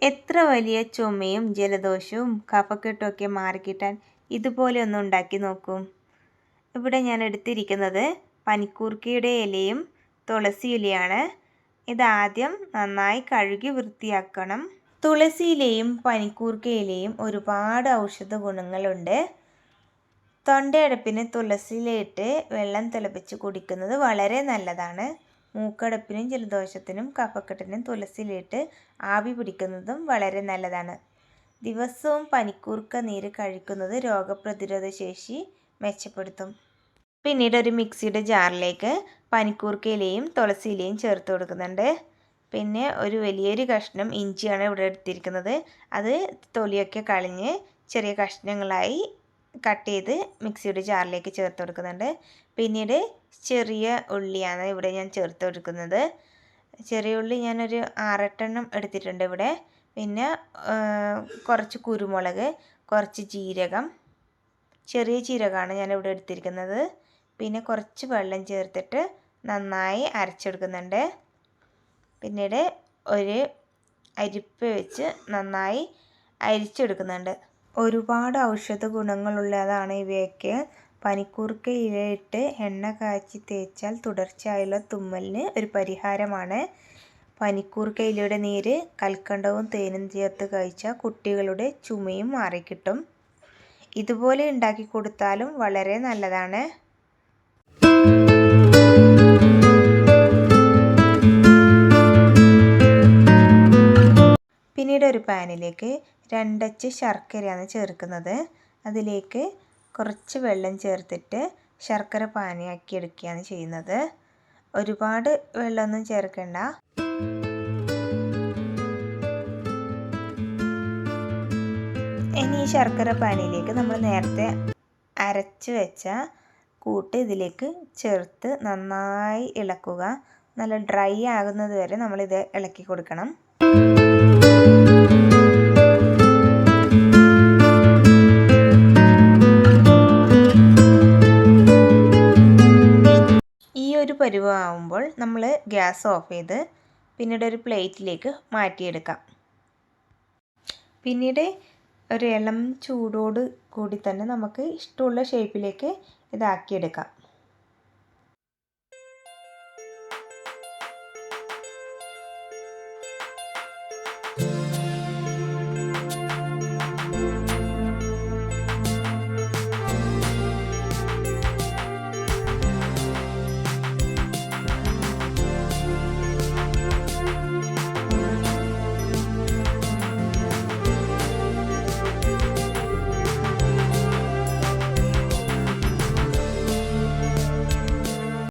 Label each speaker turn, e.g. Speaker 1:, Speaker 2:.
Speaker 1: എത്ര വലിയ ചുമയും ജലദോഷവും കഫക്കെട്ടുമൊക്കെ മാറിക്കിട്ടാൻ ഇതുപോലെ ഒന്ന് ഉണ്ടാക്കി നോക്കൂ. ഇവിടെ ഞാൻ എടുത്തിരിക്കുന്നത് പനിക്കൂർക്കയുടെ ഇലയും തുളസി ഇലയാണ്. ഇതാദ്യം നന്നായി കഴുകി വൃത്തിയാക്കണം. തുളസി ഇലയും പനിക്കൂർക്ക ഇലയും ഒരുപാട് ഔഷധ ഗുണങ്ങളുണ്ട്. തൊണ്ടയടപ്പിന് തുളസി ഇലയിട്ട് വെള്ളം തിളപ്പിച്ച് കുടിക്കുന്നത് വളരെ നല്ലതാണ്. മൂക്കടപ്പിനും ജലദോഷത്തിനും കഫക്കെട്ടിനും തുളസി ഇലയിട്ട് ആവി പിടിക്കുന്നതും വളരെ നല്ലതാണ്. ദിവസവും പനിക്കൂർക്ക നീര് കഴിക്കുന്നത് രോഗപ്രതിരോധ ശേഷി മെച്ചപ്പെടുത്തും. പിന്നീട് ഒരു മിക്സിയുടെ ജാറിലേക്ക് പനിക്കൂർക്ക ഇലയും തുളസി ഇലയും ചേർത്ത് കൊടുക്കുന്നുണ്ട്. പിന്നെ ഒരു വലിയൊരു കഷ്ണം ഇഞ്ചിയാണ് ഇവിടെ എടുത്തിരിക്കുന്നത്. അത് തൊലിയൊക്കെ കളഞ്ഞ് ചെറിയ കഷ്ണങ്ങളായി കട്ട് ചെയ്ത് മിക്സിയുടെ ജാറിലേക്ക് ചേർത്ത് കൊടുക്കുന്നുണ്ട്. പിന്നീട് ചെറിയ ഉള്ളിയാണ് ഇവിടെ ഞാൻ ചേർത്ത് കൊടുക്കുന്നത്. ചെറിയ ഉള്ളി ഞാനൊരു 6-8 എണ്ണം എടുത്തിട്ടുണ്ട് ഇവിടെ. പിന്നെ കുറച്ച് കുരുമുളക്, കുറച്ച് ജീരകം, ചെറിയ ജീരകമാണ് ഞാനിവിടെ എടുത്തിരിക്കുന്നത്. പിന്നെ കുറച്ച് വെള്ളം ചേർത്തിട്ട് നന്നായി അരച്ചെടുക്കുന്നുണ്ട്. പിന്നീട് ഒരു അരിപ്പ വെച്ച് നന്നായി അരിച്ചെടുക്കുന്നുണ്ട്. ഒരുപാട് ഔഷധ ഗുണങ്ങളുള്ളതാണ് ഇവയൊക്കെ. പനിക്കൂർക്ക ഇലയിട്ട് എണ്ണ കാച്ചി തേച്ചാൽ തുടർച്ചയായുള്ള തുമ്മലിന് ഒരു പരിഹാരമാണ്. പനിക്കൂർക്ക ഇലയുടെ നീര് കൽക്കണ്ടവും തേനും ചേർത്ത് കഴിച്ചാൽ കുട്ടികളുടെ ചുമയും മാറിക്കിട്ടും. ഇതുപോലെ ഉണ്ടാക്കി കൊടുത്താലും വളരെ നല്ലതാണ്. പിന്നീട് ഒരു പാനിലേക്ക് 2 അച്ച് ശർക്കരയാണ് ചേർക്കുന്നത്. അതിലേക്ക് കുറച്ച് വെള്ളം ചേർത്തിട്ട് ശർക്കര പാനിയാക്കി എടുക്കുകയാണ് ചെയ്യുന്നത്. ഒരുപാട് വെള്ളമൊന്നും ചേർക്കണ്ട. ഇനി ഈ ശർക്കര പാനിയിലേക്ക് നമ്മൾ നേരത്തെ അരച്ച് വെച്ച കൂട്ട് ഇതിലേക്ക് ചേർത്ത് നന്നായി ഇളക്കുക. നല്ല ഡ്രൈ ആകുന്നത് വരെ നമ്മളിത് ഇളക്കി കൊടുക്കണം. ഈ ഒരു പരുവമാകുമ്പോൾ നമ്മൾ ഗ്യാസ് ഓഫ് ചെയ്ത് പിന്നീട് ഒരു പ്ലേറ്റിലേക്ക് മാറ്റിയെടുക്കാം. പിന്നീട് ഒരു ഇളം ചൂടോട് കൂടി തന്നെ നമുക്ക് ഇഷ്ടമുള്ള ഷേപ്പിലേക്ക് ഇതാക്കിയെടുക്കാം.